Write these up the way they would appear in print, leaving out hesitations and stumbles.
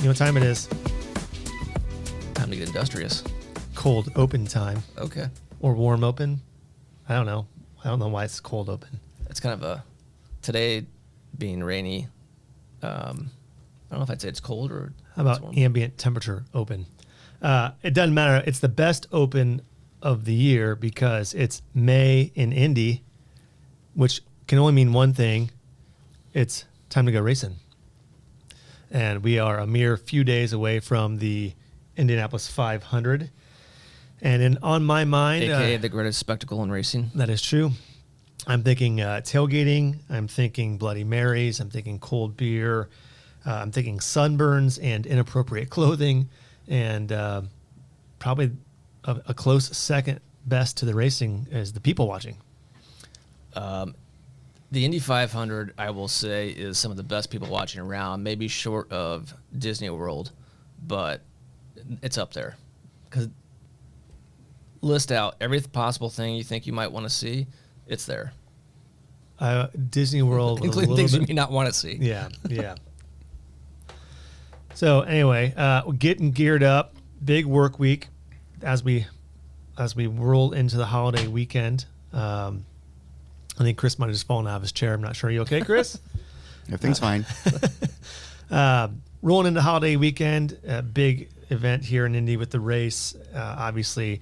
You know what time it is? Time to get industrious. Cold open time. Okay. Or warm open. I don't know. I don't know why it's cold open. It's kind of a, today being rainy, I don't know if I'd say it's cold or How about ambient temperature open? It doesn't matter. It's the best open of the year because it's May in Indy, which can only mean one thing. It's time to go racing. And we are a mere few days away from the Indianapolis 500. And on my mind... AKA the greatest spectacle in racing. That is true. I'm thinking tailgating. I'm thinking Bloody Marys. I'm thinking cold beer. I'm thinking sunburns and inappropriate clothing. And probably a close second best to the racing is the people watching. The Indy 500, I will say, is some of the best people watching around, maybe short of Disney World, but it's up there. Because list out every possible thing you think you might want to see, it's there. Disney World. Including things you may not want to see. Yeah, yeah. So anyway, we're getting geared up. Big work week as we roll into the holiday weekend. I think Chris might have just fallen out of his chair. I'm not sure. Are you okay, Chris? Everything's fine. Rolling into holiday weekend, a big event here in Indy with the race. Obviously,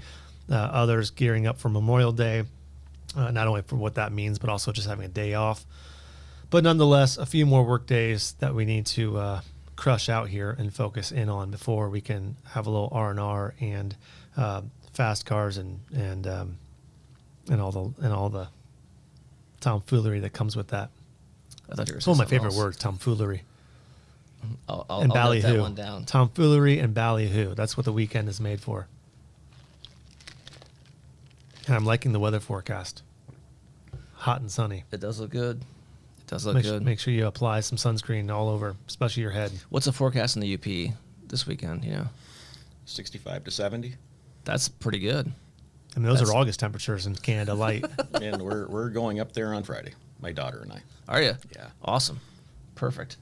others gearing up for Memorial Day, not only for what that means, but also just having a day off. But nonetheless, a few more work days that we need to crush out here and focus in on before we can have a little R&R and fast cars and all the tomfoolery that comes with that. I thought you were It's one of my favorite else. words, tomfoolery. I'll And note that ballyhoo. one down. Tomfoolery and ballyhoo. That's what the weekend is made for. And I'm liking the weather forecast. Hot and sunny. It does look good. It does look Make good. sure you apply some sunscreen all over, especially your head. What's the forecast in the UP this weekend? 65 to 70. That's pretty good. I mean, those are August temperatures in Canada Light. And we're going up there on Friday, my daughter and I. Are you? Yeah. Awesome. Perfect.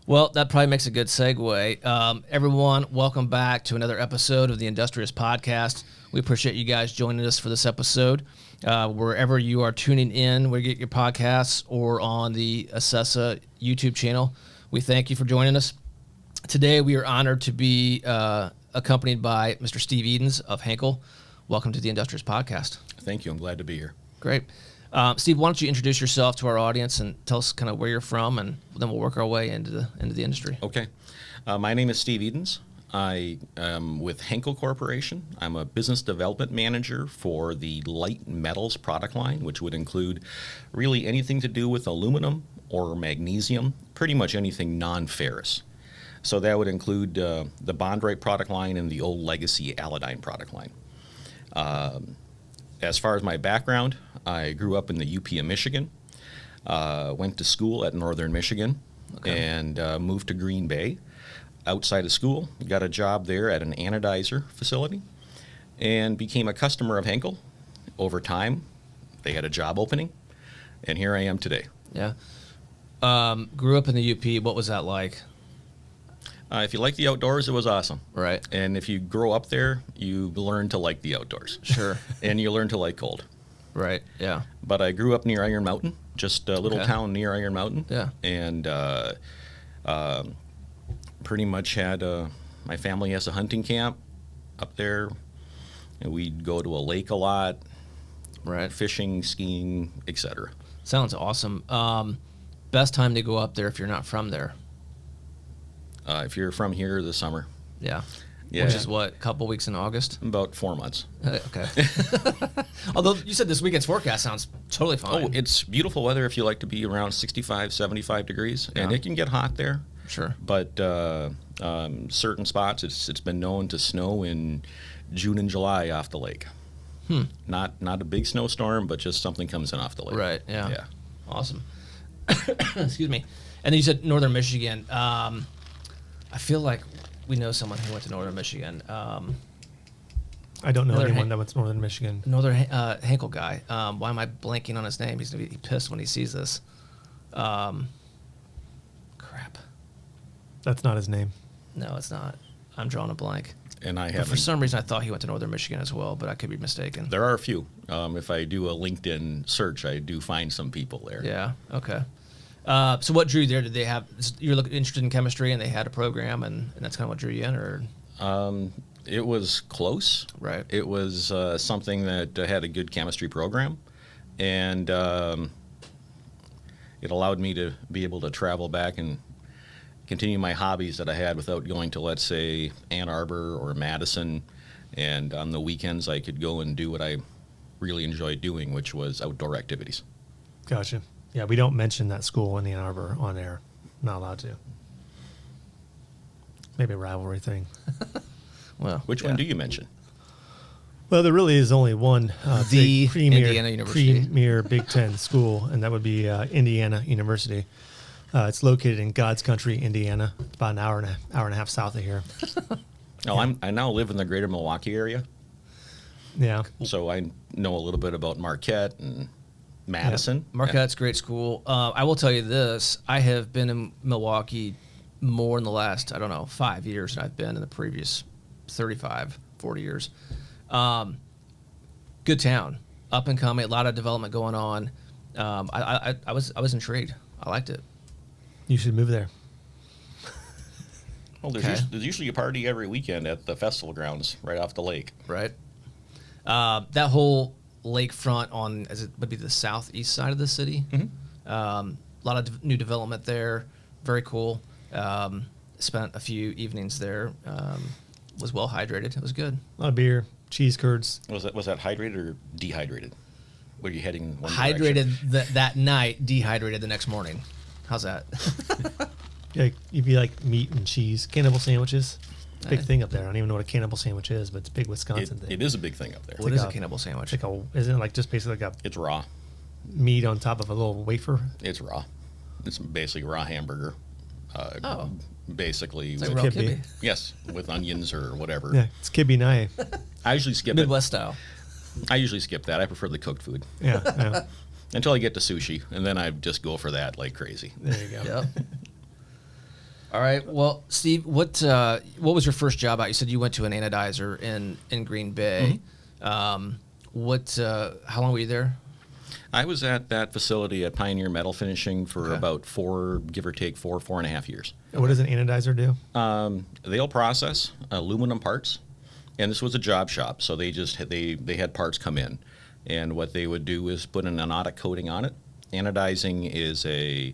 Well, that probably makes a good segue. Everyone, welcome back to another episode of the Industrious Podcast. We appreciate you guys joining us for this episode. Wherever you are tuning in, where you get your podcasts or on the Assessa YouTube channel, we thank you for joining us. Today, we are honored to be accompanied by Mr. Steve Edens of Henkel. Welcome to the Industrious Podcast. Thank you. I'm glad to be here. Great. Steve, why don't you introduce yourself to our audience and tell us kind of where you're from, and then we'll work our way into the industry. Okay. My name is Steve Edens. I am with Henkel Corporation. I'm a business development manager for the light metals product line, which would include really anything to do with aluminum or magnesium, pretty much anything non-ferrous. So that would include the Bondrite product line and the old legacy Aladyne product line. As far as my background, I grew up in the UP of Michigan, went to school at Northern Michigan, and moved to Green Bay. Outside of school, got a job there at an anodizer facility, and became a customer of Henkel. Over time, they had a job opening, and here I am today. Yeah. Grew up in the UP. What was that like? If you like the outdoors, it was awesome. Right. And if you grow up there, you learn to like the outdoors. Sure. And you learn to like cold. Right. Yeah. But I grew up near Iron Mountain, just a little town near Iron Mountain. Yeah. And pretty much had my family has a hunting camp up there. And we'd go to a lake a lot. Right. Fishing, skiing, etc. Sounds awesome. Best time to go up there if you're not from there. If you're from here, the summer. Yeah. Yeah. Which is what, a couple weeks in August? About 4 months. Okay. Although you said this weekend's forecast sounds totally fine. Oh, it's beautiful weather if you like to be around 65, 75 degrees. Yeah. And it can get hot there. Sure. But certain spots, it's been known to snow in June and July off the lake. Not a big snowstorm, but just something comes in off the lake. Right, yeah. Yeah. Awesome. Excuse me. And then you said Northern Michigan. I feel like we know someone who went to Northern Michigan. I don't know Another anyone that went to Northern Michigan. Another Henkel guy. Why am I blanking on his name? He's going to be pissed when he sees this. Crap. That's not his name. No, it's not. I'm drawing a blank. And I But have for some reason, I thought he went to Northern Michigan as well, but I could be mistaken. There are a few. If I do a LinkedIn search, I do find some people there. Yeah. Okay. So what drew you there? Did they have? You're interested in chemistry, and they had a program, and that's kind of what drew you in, or? It was close. Right. It was something that had a good chemistry program, and it allowed me to be able to travel back and continue my hobbies that I had without going to, let's say, Ann Arbor or Madison. And on the weekends, I could go and do what I really enjoyed doing, which was outdoor activities. Gotcha. Yeah, we don't mention that school in Ann Arbor on air. Not allowed to. Maybe a rivalry thing. Well, Which one do you mention? Well, there really is only one The big premier, Indiana University. premier Big Ten school, and that would be Indiana University. It's located in God's Country, Indiana. It's about an hour and a half south of here. I now live in the greater Milwaukee area, Yeah. so I know a little bit about Marquette and Madison. Marquette's a great school. I will tell you this. I have been in Milwaukee more in the last, 5 years than I've been in the previous 35, 40 years. Good town. Up and coming. A lot of development going on. I was intrigued. I liked it. You should move there. Well, Okay. there's usually a party every weekend at the festival grounds right off the lake. Right. That whole lakefront would be the southeast side of the city. A lot of new development there. Very cool. Spent a few evenings there. Was well hydrated. It was good. A lot of beer, cheese curds. Was that hydrated or dehydrated? Were you heading one Hydrated direction? that night, dehydrated the next morning. How's that? Like, if you like meat and cheese, cannibal sandwiches. It's a big thing up there. I don't even know what a cannibal sandwich is, but it's a big Wisconsin thing. It is a big thing up there. What like is a a- cannibal sandwich? It's like isn't it like just basically like a It's raw. meat on top of a little wafer? It's raw. It's basically a raw hamburger. Oh. Basically, It's like with, raw Could be. kibbe. yes, with onions or whatever. Yeah, it's kibbe nai. I usually skip Midwest style. it. I usually skip that. I prefer the cooked food Yeah, yeah. until I get to sushi, and then I just go for that like crazy. There you go. Yep. All right. Well, Steve, what was your first job out? You said you went to an anodizer in Green Bay. How long were you there? I was at that facility at Pioneer Metal Finishing for Okay. about give or take, 4.5 years. What does an anodizer do? They'll process aluminum parts, and this was a job shop, so they had parts come in, and what they would do is put an anodic coating on it. Anodizing is a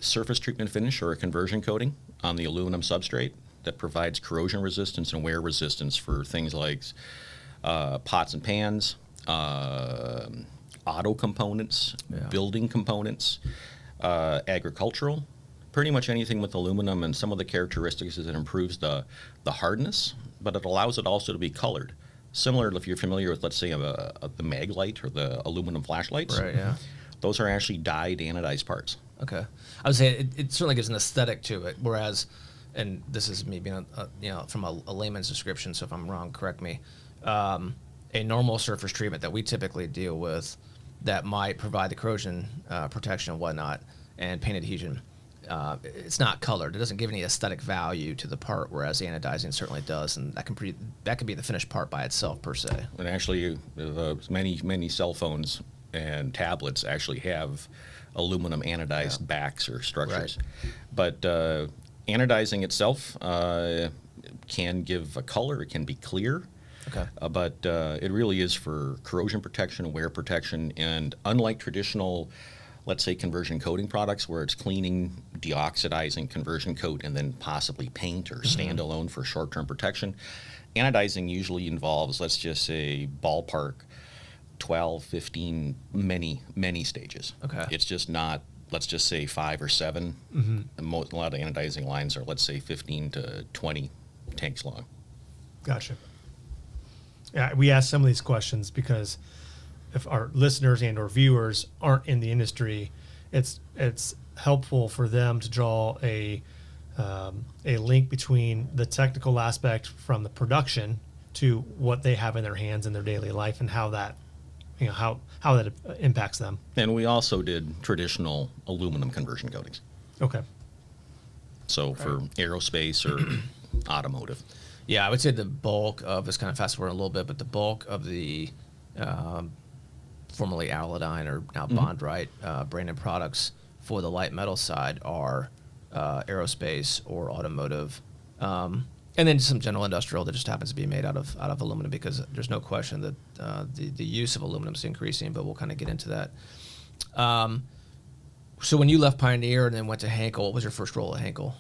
surface treatment finish or a conversion coating on the aluminum substrate that provides corrosion resistance and wear resistance for things like pots and pans, auto components, Yeah. building components, agricultural, pretty much anything with aluminum. And some of the characteristics is it improves the hardness, but it allows it also to be colored. Similar, if you're familiar with, let's say, the mag light or the aluminum flashlights. Right. Yeah. Those are actually dyed anodized parts. Okay. I would say it certainly gives an aesthetic to it, whereas, and this is me being from a layman's description, so if I'm wrong, correct me. A normal surface treatment that we typically deal with that might provide the corrosion protection and whatnot and paint adhesion, it's not colored. It doesn't give any aesthetic value to the part, whereas anodizing certainly does, and that can be the finished part by itself per se. And actually, many cell phones and tablets actually have aluminum anodized backs or structures. But anodizing itself can give a color. It can be clear. Okay. But it really is for corrosion protection, wear protection, and unlike traditional, let's say, conversion coating products where it's cleaning, deoxidizing, conversion coat, and then possibly paint or standalone for short-term protection, anodizing usually involves, let's just say, ballpark 12, 15, many stages. Okay. It's just not, let's just say, 5 or 7. A lot of anodizing lines are, let's say, 15 to 20 tanks long. Gotcha. Yeah, we ask some of these questions because if our listeners and or viewers aren't in the industry, it's helpful for them to draw a link between the technical aspect from the production to what they have in their hands in their daily life and how that how that impacts them. And we also did traditional aluminum conversion coatings. Okay. So for aerospace or automotive. Yeah, I would say the bulk of this, kind of fast forward a little bit, but the bulk of the formerly Allodyne or now Bondrite branded products for the light metal side are aerospace or automotive, and then some general industrial that just happens to be made out of aluminum, because there's no question that the use of aluminum is increasing. But we'll kind of get into that. So when you left Pioneer and then went to Henkel, what was your first role at Henkel?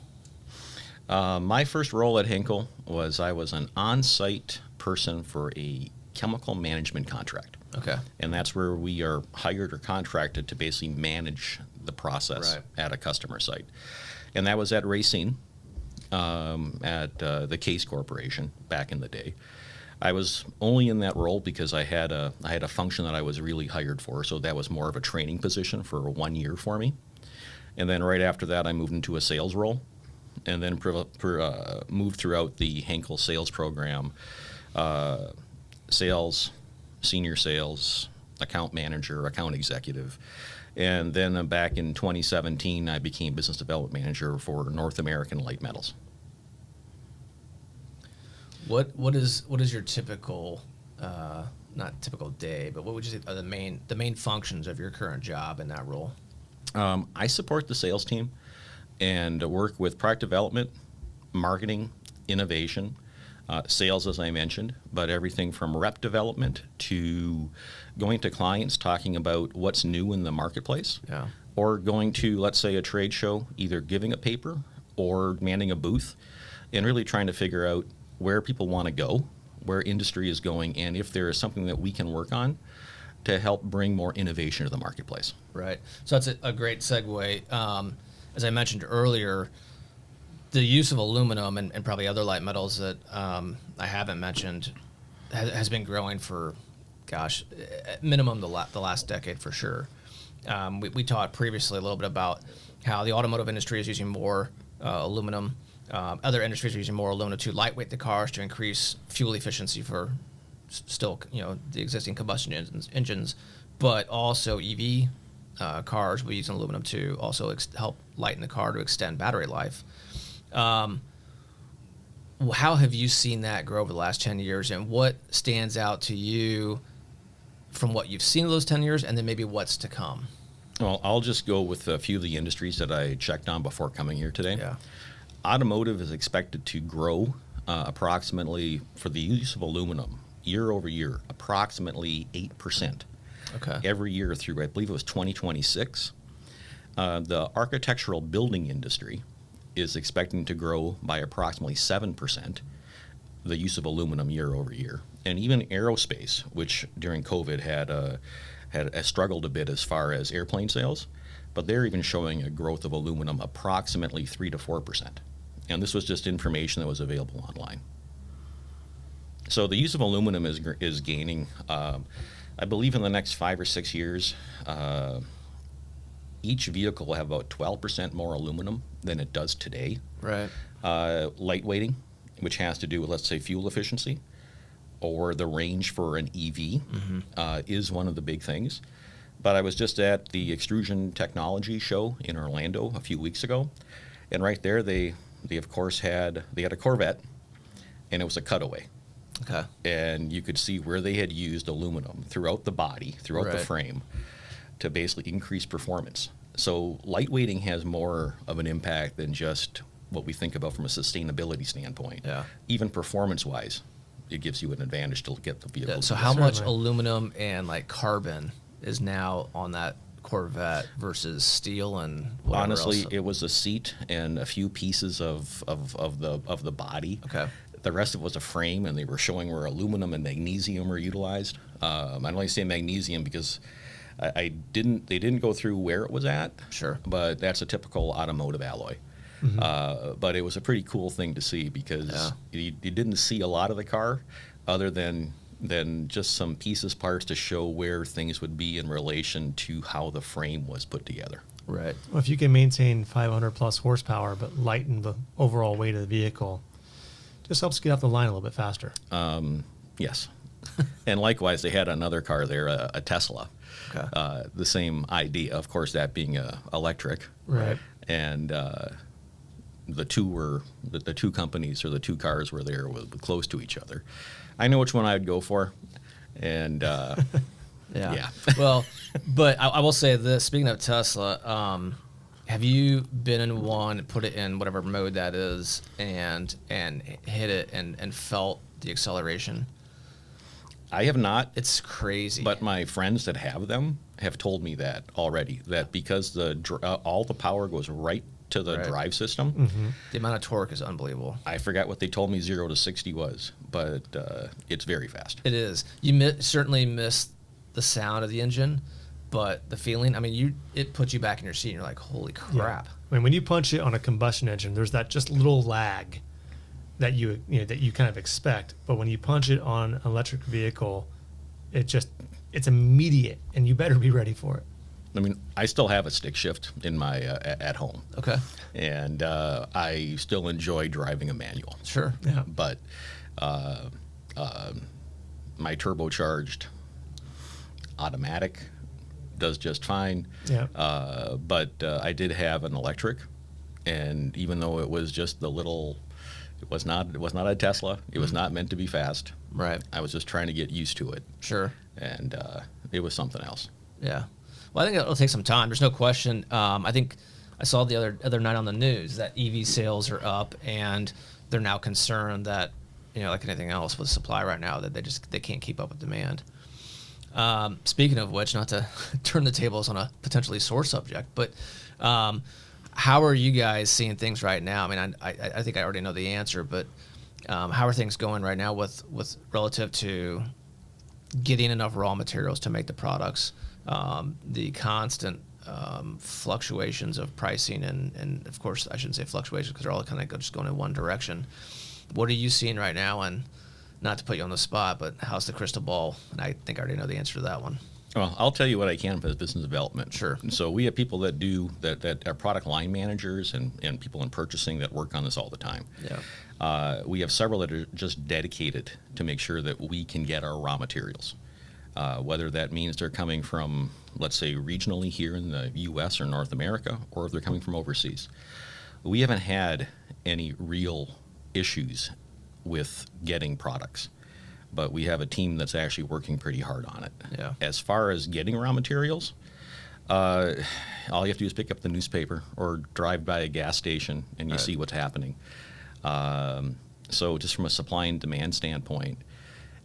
My first role at Henkel was I was an on-site person for a chemical management contract. Okay. And that's where we are hired or contracted to basically manage the process at a customer site. And that was at Racine, at the Case Corporation back in the day. I was only in that role because I had a function that I was really hired for, so that was more of a training position for 1 year for me. And then right after that, I moved into a sales role, and then moved throughout the Henkel sales program, sales, senior sales, account manager, account executive. And then back in 2017, I became business development manager for North American Light Metals. What is your typical, not typical day, but what would you say are the main functions of your current job in that role? I support the sales team and work with product development, marketing, innovation, sales, as I mentioned, but everything from rep development to going to clients, talking about what's new in the marketplace, or going to, let's say, a trade show, either giving a paper or manning a booth, and really trying to figure out where people want to go, where industry is going, and if there is something that we can work on to help bring more innovation to the marketplace. Right. So that's a great segue. As I mentioned earlier, the use of aluminum and probably other light metals that I haven't mentioned has been growing for, at minimum the last decade for sure. We talked previously a little bit about how the automotive industry is using more aluminum. Other industries are using more aluminum to lightweight the cars to increase fuel efficiency for still, the existing combustion engines, but also EV cars will use aluminum to also help lighten the car to extend battery life. How have you seen that grow over the last 10 years, and what stands out to you from what you've seen in those 10 years, and then maybe what's to come? Well, I'll just go with a few of the industries that I checked on before coming here today. Yeah. Automotive is expected to grow approximately, for the use of aluminum, year over year, approximately 8%. Okay. Every year through, I believe it was 2026. The architectural building industry is expecting to grow by approximately 7%, the use of aluminum year over year. And even aerospace, which during COVID had struggled a bit as far as airplane sales, but they're even showing a growth of aluminum approximately 3 to 4%. And this was just information that was available online. So the use of aluminum is gaining. I believe in the next 5 or 6 years, each vehicle will have about 12% more aluminum than it does today. Right. Lightweighting, which has to do with, let's say, fuel efficiency, or the range for an EV, is one of the big things. But I was just at the Extrusion Technology Show in Orlando a few weeks ago, and right there they of course had a Corvette, and it was a cutaway. Okay. And you could see where they had used aluminum throughout the body, throughout the Right. frame, to basically increase performance. So lightweighting has more of an impact than just what we think about from a sustainability standpoint. Yeah. Even performance-wise, it gives you an advantage to get the vehicle. So how much Certainly. aluminum and carbon is now on that Corvette versus steel and whatever Honestly, else? it was a seat and a few pieces of the body. Okay. The rest of it was a frame, and they were showing where aluminum and magnesium were utilized. I only say magnesium because they didn't go through where it was at. Sure. But that's a typical automotive alloy. But it was a pretty cool thing to see because you didn't see a lot of the car other than just some pieces, parts to show where things would be in relation to how the frame was put together. Right. Well, if you can maintain 500 plus horsepower but lighten the overall weight of the vehicle, just helps get off the line a little bit faster. Yes. And likewise, they had another car there, a Tesla. Okay. The same idea, of course, that being electric. Right. And the two companies or the two cars were there were close to each other. I know which one I'd go for, and yeah. Well, but I will say this. Speaking of Tesla, have you been in one, put it in whatever mode that is, and hit it and felt the acceleration? I have not. It's crazy. But my friends that have them have told me that already, that because all the power goes right to the drive system. The amount of torque is unbelievable. I forgot what they told me 0 to 60 was, but it's very fast. It is. You certainly miss the sound of the engine, but the feeling, I mean, it puts you back in your seat and you're like, holy crap. Yeah. I mean, when you punch it on a combustion engine, there's that just little lag that you kind of expect. But when you punch it on an electric vehicle, it's immediate, and you better be ready for it. I mean, I still have a stick shift in my at home. Okay. And I still enjoy driving a manual. Sure. Yeah. But my turbocharged automatic does just fine. Yeah. But I did have an electric, and even though it was just it was not a Tesla. It was not meant to be fast. Right. I was just trying to get used to it. Sure. And it was something else. Yeah. Well, I think it'll take some time. There's no question. I think I saw the other night on the news that EV sales are up, and they're now concerned that, like anything else with supply right now, that they can't keep up with demand. Speaking of which, not to turn the tables on a potentially sore subject, but how are you guys seeing things right now? I mean, I think I already know the answer, but how are things going right now with relative to getting enough raw materials to make the products, the constant fluctuations of pricing, and of course, I shouldn't say fluctuations because they're all kind of just going in one direction. What are you seeing right now? And not to put you on the spot, but how's the crystal ball? And I think I already know the answer to that one. Well, I'll tell you what I can for business development. Sure. So we have people that do that are product line managers and people in purchasing that work on this all the time. Yeah. We have several that are just dedicated to make sure that we can get our raw materials. Whether that means they're coming from, let's say, regionally here in the U.S. or North America, or if they're coming from overseas. We haven't had any real issues with getting products, but we have a team that's actually working pretty hard on it. Yeah. As far as getting raw materials, all you have to do is pick up the newspaper or drive by a gas station and you see what's happening. So just from a supply and demand standpoint,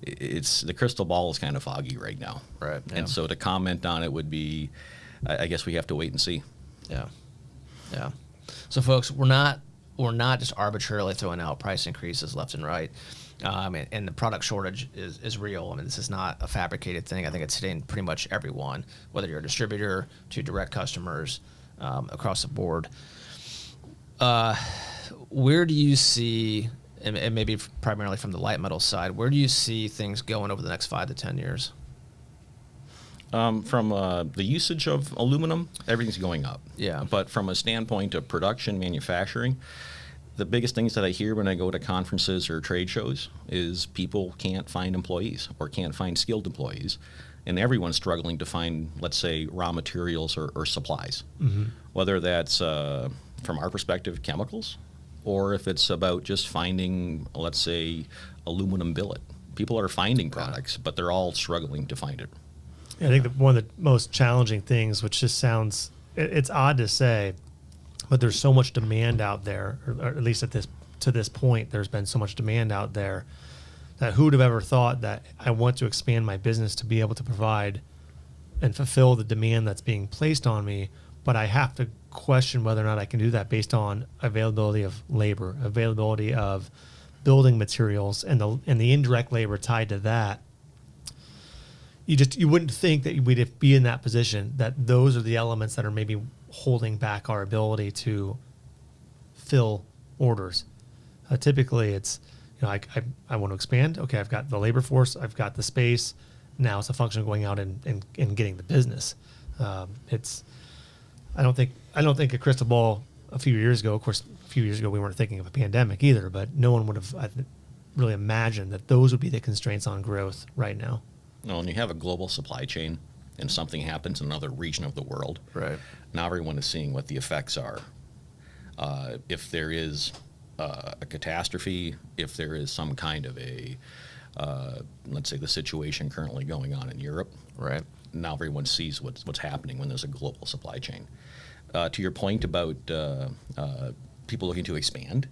the crystal ball is kind of foggy right now. Right. Yeah. And so to comment on it would be, I guess we have to wait and see. Yeah. Yeah. So folks, we're not just arbitrarily throwing out price increases left and right. And the product shortage is real. I mean, this is not a fabricated thing. I think it's hitting pretty much everyone, whether you're a distributor to direct customers, across the board. Where do you see, and maybe primarily from the light metal side, where do you see things going over the next 5 to 10 years? From the usage of aluminum, everything's going up. Yeah. But from a standpoint of production, manufacturing, the biggest things that I hear when I go to conferences or trade shows is people can't find employees or can't find skilled employees. And everyone's struggling to find, let's say, raw materials or supplies. Mm-hmm. Whether that's, from our perspective, chemicals, or if it's about just finding, let's say, aluminum billet. People are finding products, but they're all struggling to find it. I think that one of the most challenging things, which just sounds, it's odd to say, but there's so much demand out there, or at least to this point, there's been so much demand out there that who would have ever thought that I want to expand my business to be able to provide and fulfill the demand that's being placed on me, but I have to question whether or not I can do that based on availability of labor, availability of building materials, and the indirect labor tied to that. You wouldn't think that we'd be in that position, that those are the elements that are maybe holding back our ability to fill orders. Typically, it's, I want to expand. Okay, I've got the labor force, I've got the space. Now it's a function of going out and getting the business. I don't think a crystal ball a few years ago. Of course, a few years ago we weren't thinking of a pandemic either, but no one would have really imagined that those would be the constraints on growth right now. Well, when you have a global supply chain and something happens in another region of the world, right? Now everyone is seeing what the effects are If there is a catastrophe, if there is some kind of a, let's say the situation currently going on in Europe, Right. now everyone sees what's happening when there's a global supply chain. To your point about people looking to expand,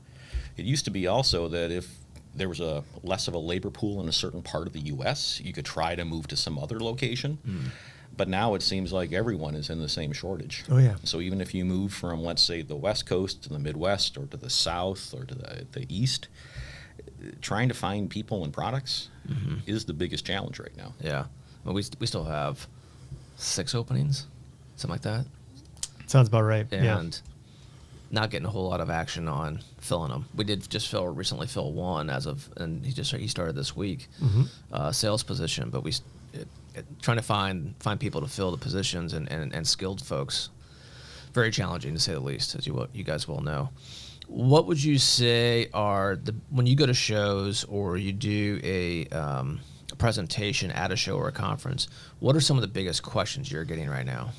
it used to be also that if there was a less of a labor pool in a certain part of the U.S., you could try to move to some other location. But now it seems like everyone is in the same shortage. Oh, yeah. So even if you move from, let's say, the West Coast to the Midwest or to the South or to the East, trying to find people and products is the biggest challenge right now. Yeah. Well, we still have 6 openings, something like that. Sounds about right. And not getting a whole lot of action on filling them. We did just recently fill one and he started this week, sales position, but trying to find people to fill the positions and skilled folks, very challenging to say the least, as you guys well know. What would you say are when you go to shows or you do a presentation at a show or a conference, what are some of the biggest questions you're getting right now?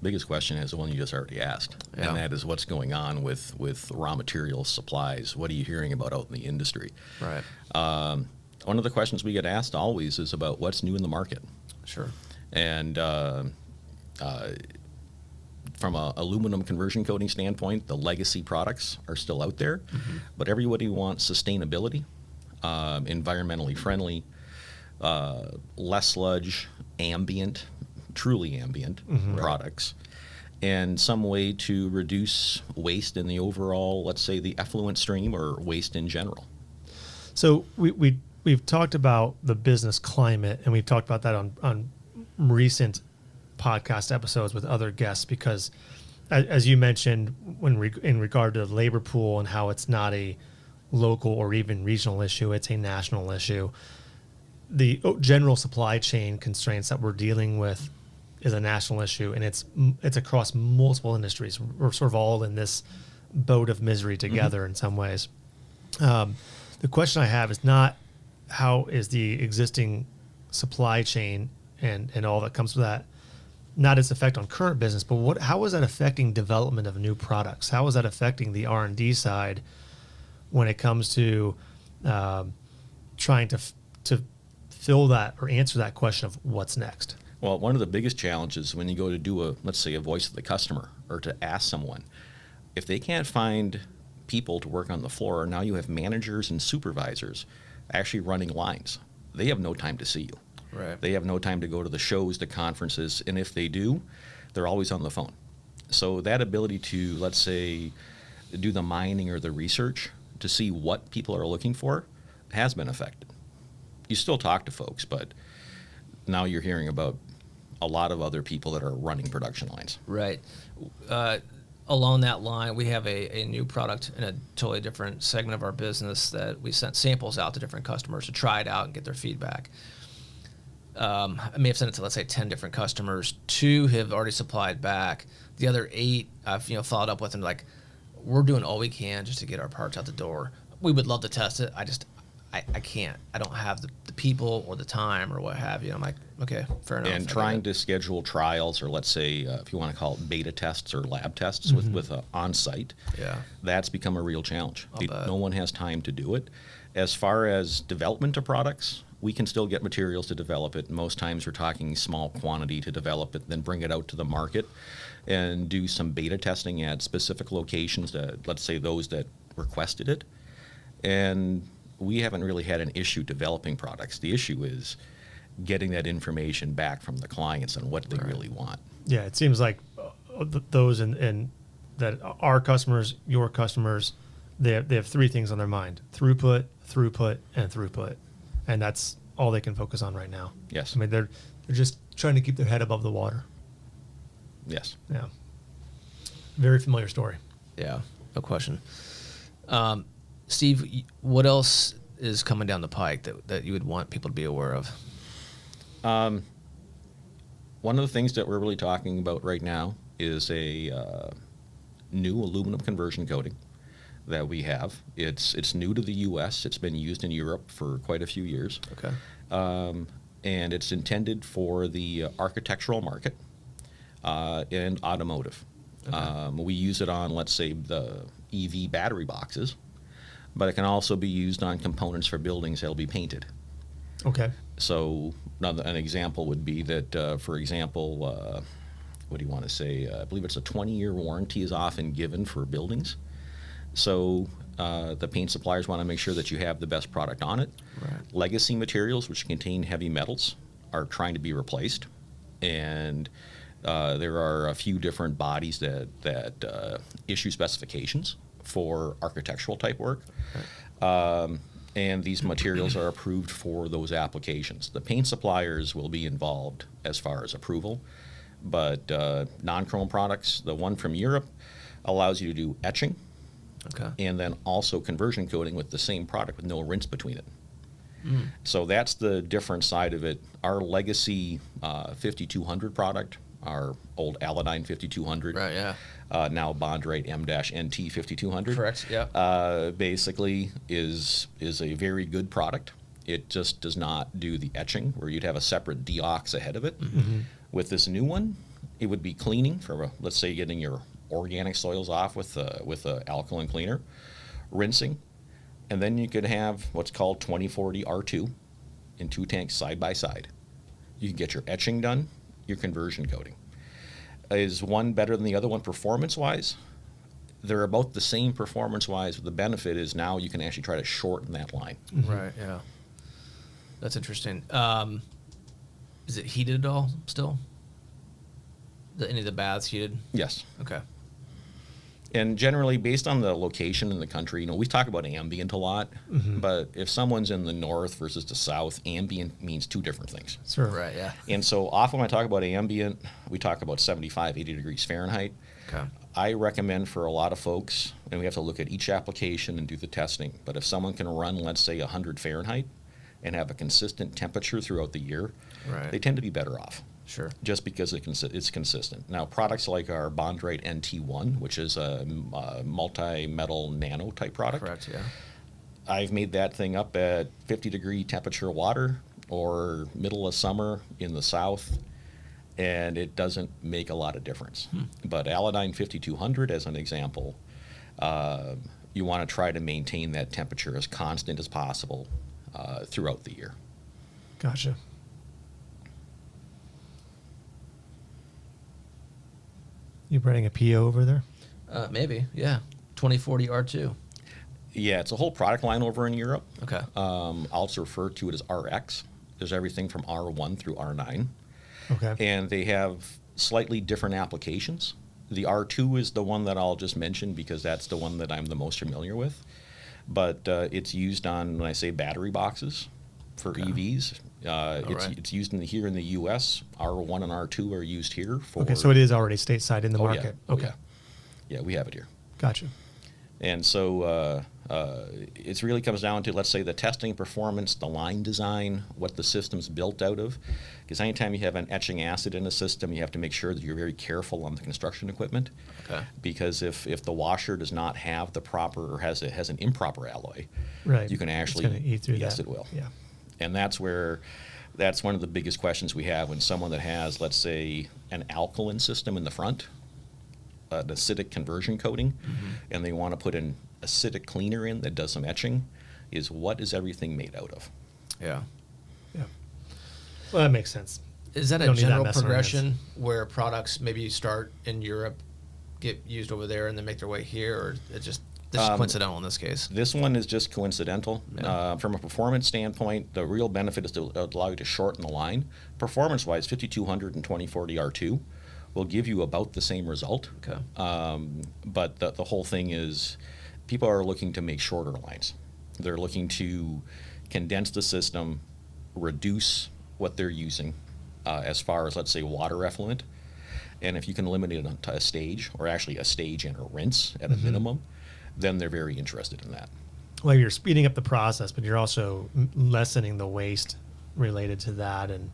Biggest question is the one you just already asked, and that is what's going on with raw material supplies. What are you hearing about out in the industry? Right. One of the questions we get asked always is about what's new in the market. Sure. And from a aluminum conversion coating standpoint, the legacy products are still out there, but everybody wants sustainability, environmentally friendly, less sludge, ambient, truly ambient products, and some way to reduce waste in the overall, let's say, the effluent stream or waste in general. So we've talked about the business climate, and we've talked about that on recent podcast episodes with other guests, because as you mentioned, in regard to the labor pool and how it's not a local or even regional issue, it's a national issue. The general supply chain constraints that we're dealing with is a national issue, and it's across multiple industries. We're sort of all in this boat of misery together in some ways. The question I have is not how is the existing supply chain and all that comes with that, not its effect on current business, but how is that affecting development of new products? How is that affecting the R&D side when it comes to trying to fill that or answer that question of what's next? Well, one of the biggest challenges when you go to do let's say a voice of the customer, or to ask someone, if they can't find people to work on the floor, now you have managers and supervisors actually running lines. They have no time to see you. Right. They have no time to go to the shows, the conferences, and if they do, they're always on the phone. So that ability to, let's say, do the mining or the research to see what people are looking for has been affected. You still talk to folks, but now you're hearing about a lot of other people that are running production lines. Right. Along that line, we have a new product in a totally different segment of our business that we sent samples out to different customers to try it out and get their feedback. I may have sent it to, let's say, 10 different customers. 2 have already supplied back. The other 8, I've followed up with, and like, we're doing all we can just to get our parts out the door. We would love to test it. I can't. I don't have the people or the time or what have you. I'm like, okay, fair enough. And trying to schedule trials, or let's say, if you want to call it beta tests or lab tests with on-site, that's become a real challenge. No one has time to do it. As far as development of products, we can still get materials to develop it. Most times we're talking small quantity to develop it, then bring it out to the market and do some beta testing at specific locations, let's say those that requested it. And we haven't really had an issue developing products. The issue is getting that information back from the clients on what they really want. Yeah, it seems like those and that our customers, your customers, they have 3 things on their mind: throughput, and throughput, and that's all they can focus on right now. Yes. I mean, they're just trying to keep their head above the water. Yes. Yeah. Very familiar story. Yeah, no question. Steve, what else is coming down the pike that you would want people to be aware of? One of the things that we're really talking about right now is a new aluminum conversion coating that we have. It's new to the U.S. It's been used in Europe for quite a few years. Okay. And it's intended for the architectural market. and automotive. We use it on, let's say, the EV battery boxes, but it can also be used on components for buildings that'll be painted. Okay. So an example would be that, for example, what do you want to say? I believe it's a 20-year warranty is often given for buildings. So the paint suppliers want to make sure that you have the best product on it. Right. Legacy materials, which contain heavy metals, are trying to be replaced. And there are a few different bodies that issue specifications for architectural type work. Right. And these materials are approved for those applications. The paint suppliers will be involved as far as approval, but non-chrome products, the one from Europe, allows you to do etching, and then also conversion coating with the same product with no rinse between it. So that's the different side of it. Our legacy 5200 product, our old Aladyne 5200, Right, yeah. Now Bondrite M-NT 5200. Correct, yeah. Basically is a very good product. It just does not do the etching where you'd have a separate deox ahead of it. With this new one, it would be cleaning for, let's say, getting your organic soils off with a alkaline cleaner, rinsing, and then you could have what's called 2040 R2 in 2 tanks side by side. You can get your etching done, your conversion coating. Is one better than the other one performance-wise? They're about the same performance-wise. The benefit is now you can actually try to shorten that line. Right, yeah. That's interesting. Is it heated at all still? Any of the baths heated? Yes. Okay. And generally, based on the location in the country, we talk about ambient a lot, but if someone's in the north versus the south, ambient means 2 different things. Sure. Right, yeah. And so often when I talk about ambient, we talk about 75, 80 degrees Fahrenheit. Okay. I recommend for a lot of folks, and we have to look at each application and do the testing, but if someone can run, let's say, 100 Fahrenheit and have a consistent temperature throughout the year, Right. they tend to be better off. Sure. Just because it's consistent. Now, products like our Bondrite NT1, which is a multi-metal nano type product. Correct, yeah. I've made that thing up at 50-degree temperature water or middle of summer in the south, and it doesn't make a lot of difference. But Aladyne 5200, as an example, you want to try to maintain that temperature as constant as possible throughout the year. Gotcha. You writing a PO over there? Maybe, yeah. 2040 R2. Yeah, it's a whole product line over in Europe. Okay. I'll also refer to it as RX. There's everything from R1 through R9. Okay. And they have slightly different applications. The R2 is the one that I'll just mention because that's the one that I'm the most familiar with. But it's used on, when I say battery boxes for EVs, it's used here in the U.S. R1 and R2 are used here for... Okay, so it is already stateside in the market. Yeah. Okay. Yeah, we have it here. Gotcha. And so it really comes down to, let's say, the testing performance, the line design, what the system's built out of. Because anytime you have an etching acid in a system, you have to make sure that you're very careful on the construction equipment. Okay. Because if the washer does not have the proper or has an improper alloy, Right. you can actually... It's gonna eat through yes, that. it will. Yeah. And that's one of the biggest questions we have when someone that has, let's say, an alkaline system in the front, an acidic conversion coating, and they want to put an acidic cleaner in that does some etching, is what is everything made out of? Yeah. Yeah. Well, that makes sense. Is that a Don't need that general mess on our progression where products maybe start in Europe, get used over there, and then make their way here, or it's just coincidental in this case? This one is just coincidental. Yeah. From a performance standpoint, the real benefit is to allow you to shorten the line. Performance-wise, 5200 and 2040 R2 will give you about the same result. Okay. But the whole thing is people are looking to make shorter lines. They're looking to condense the system, reduce what they're using as far as, let's say, water effluent. And if you can eliminate it to a stage, or actually a stage and a rinse at a minimum, then they're very interested in that. Well, you're speeding up the process, but you're also lessening the waste related to that, and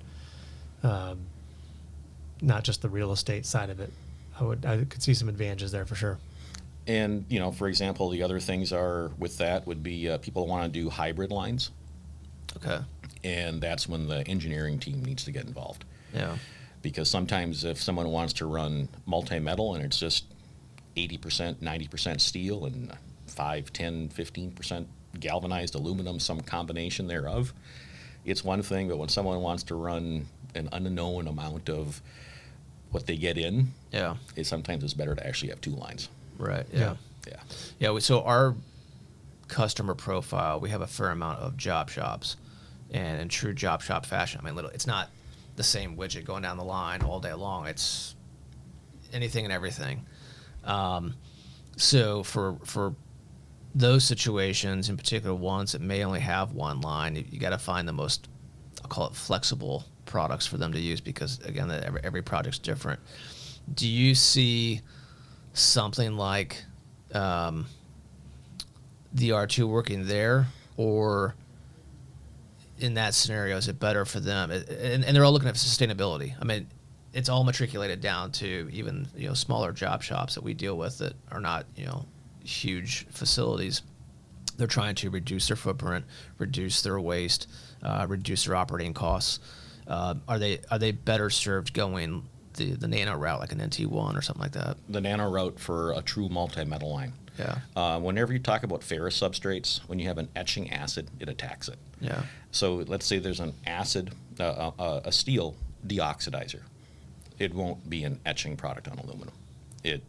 not just the real estate side of it. I could see some advantages there for sure. And, for example, the other things are with that would be people want to do hybrid lines. Okay. And that's when the engineering team needs to get involved. Yeah. Because sometimes if someone wants to run multi-metal and it's just 80%, 90% steel and 5, 10, 15% galvanized aluminum, some combination thereof, it's one thing. But when someone wants to run an unknown amount of what they get in, sometimes it's better to actually have 2 lines. Right. Yeah. So our customer profile, we have a fair amount of job shops, and in true job shop fashion, I mean, it's not the same widget going down the line all day long. It's anything and everything. So for those situations, in particular ones that may only have one line, you got to find the most, I'll call it, flexible products for them to use, because again, every project's different. Do you see something like the R2 working there, or in that scenario, is it better for them? And they're all looking at sustainability. I mean, it's all matriculated down to even smaller job shops that we deal with that are not huge facilities. They're trying to reduce their footprint, reduce their waste, reduce their operating costs. Are they better served going the nano route, like an NT1 or something like that? The nano route for a true multi-metal line. Yeah. Whenever you talk about ferrous substrates, when you have an etching acid, it attacks it. Yeah. So let's say there's an acid, a steel deoxidizer. It won't be an etching product on aluminum. The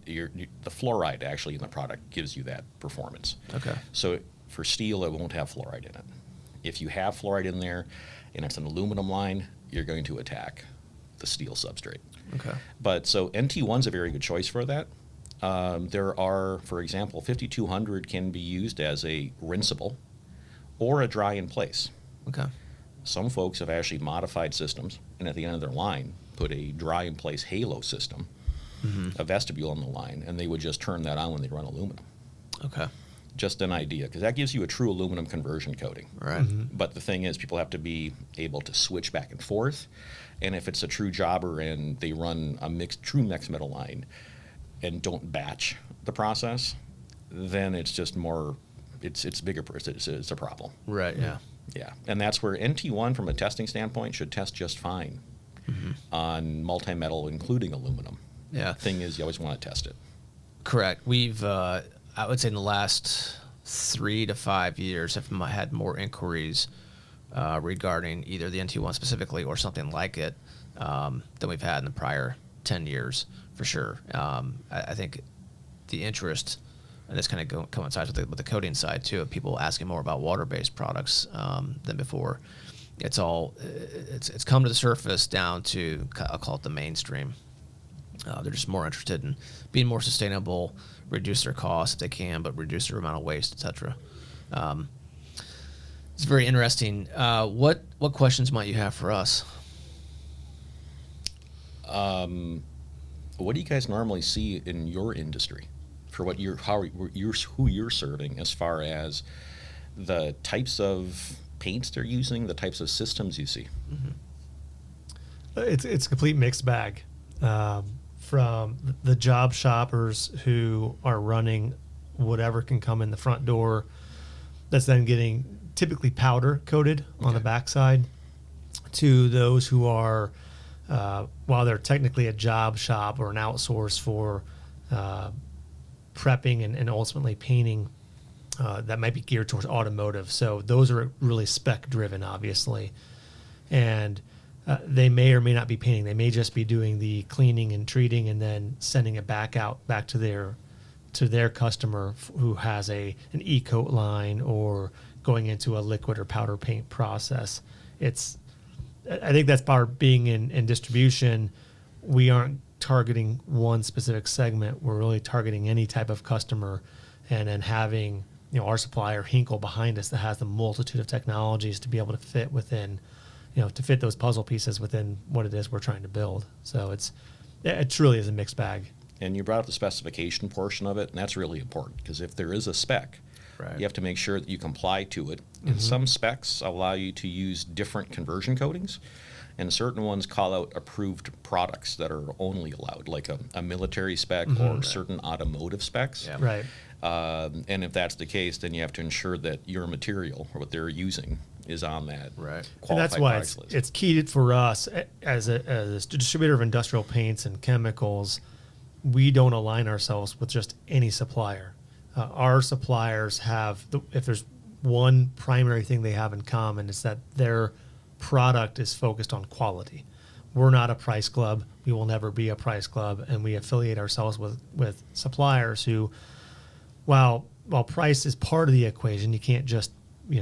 fluoride actually in the product gives you that performance. Okay. So for steel, it won't have fluoride in it. If you have fluoride in there and it's an aluminum line, you're going to attack the steel substrate. Okay. But so NT1's a very good choice for that. There are, for example, 5200 can be used as a rinsable or a dry in place. Okay. Some folks have actually modified systems, and at the end of their line, put a dry in place halo system, a vestibule on the line, and they would just turn that on when they run aluminum. Okay. Just an idea, because that gives you a true aluminum conversion coating. Right. Mm-hmm. But the thing is, people have to be able to switch back and forth, and if it's a true jobber and they run a true mixed metal line and don't batch the process, then it's just more, it's bigger, it's a problem. Right, yeah. Yeah, and that's where NT1 from a testing standpoint should test just fine on multi-metal, including aluminum. Yeah. Thing is, you always want to test it. Correct. We've, I would say in the last 3 to 5 years, have had more inquiries regarding either the NT1 specifically or something like it than we've had in the prior 10 years, for sure. I think the interest, and this kind of coincides with the coating side too, of people asking more about water-based products than before. It's come to the surface down to, I'll call it the mainstream. They're just more interested in being more sustainable, reduce their costs if they can, but reduce their amount of waste, etc. It's very interesting. What questions might you have for us? What do you guys normally see in your industry for what who you're serving, as far as the types of paints they're using, the types of systems you see? It's a complete mixed bag. From the job shoppers who are running whatever can come in the front door, that's then getting typically powder coated on the backside, to those who are, while they're technically a job shop or an outsource for prepping and ultimately painting, that might be geared towards automotive. So those are really spec driven, obviously. And they may or may not be painting. They may just be doing the cleaning and treating and then sending it back to their customer who has an e-coat line or going into a liquid or powder paint process. I think that's part of being in distribution. We aren't targeting one specific segment. We're really targeting any type of customer, and then having our supplier Henkel behind us that has the multitude of technologies to be able to fit within, to fit those puzzle pieces within what it is we're trying to build. So it truly is a mixed bag. And you brought up the specification portion of it, and that's really important, because if there is a spec, you have to make sure that you comply to it. And some specs allow you to use different conversion coatings, and certain ones call out approved products that are only allowed, like a military spec or certain automotive specs. Yeah. Right. And if that's the case, then you have to ensure that your material, or what they're using, is on that Right. And that's qualified why products list. it's key for us as a distributor of industrial paints and chemicals. We don't align ourselves with just any supplier. Our suppliers have, if there's one primary thing they have in common, it's that their product is focused on quality. We're not a price club. We will never be a price club, and we affiliate ourselves with suppliers who, while price is part of the equation, you can't just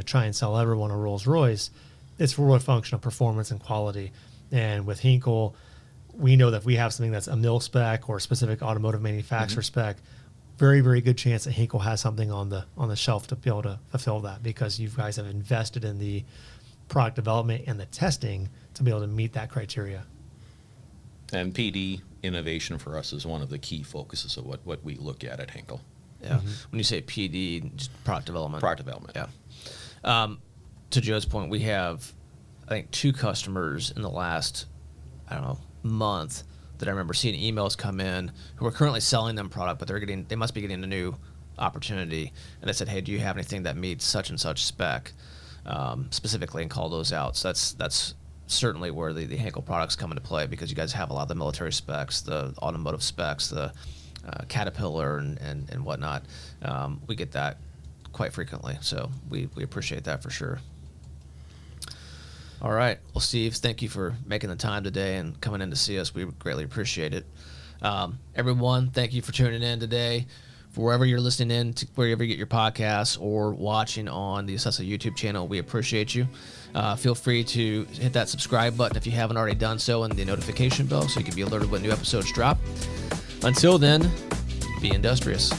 try and sell everyone a Rolls Royce. It's really a function of performance and quality. And with Henkel, we know that if we have something that's a mil spec or a specific automotive manufacturer spec, very, very good chance that Henkel has something on the shelf to be able to fulfill that, because you guys have invested in the product development and the testing to be able to meet that criteria. And PD innovation for us is one of the key focuses of what we look at Henkel. Yeah. When you say PD, just product development. Product development. Yeah. To Joe's point, we have, I think, 2 customers in the last, month that I remember seeing emails come in who are currently selling them product, but they must be getting a new opportunity. And they said, hey, do you have anything that meets such and such spec specifically, and call those out. So that's certainly where the Henkel products come into play, because you guys have a lot of the military specs, the automotive specs, the Caterpillar and whatnot. We get that quite frequently, so we appreciate that for sure. All right. Well, Steve, thank you for making the time today and coming in to see us. We greatly appreciate it. Everyone, thank you for tuning in today. For wherever you're listening in, to wherever you get your podcasts or watching on the Assessa YouTube channel, we appreciate you. Feel free to hit that subscribe button if you haven't already done so, and the notification bell so you can be alerted when new episodes drop. Until then, be industrious.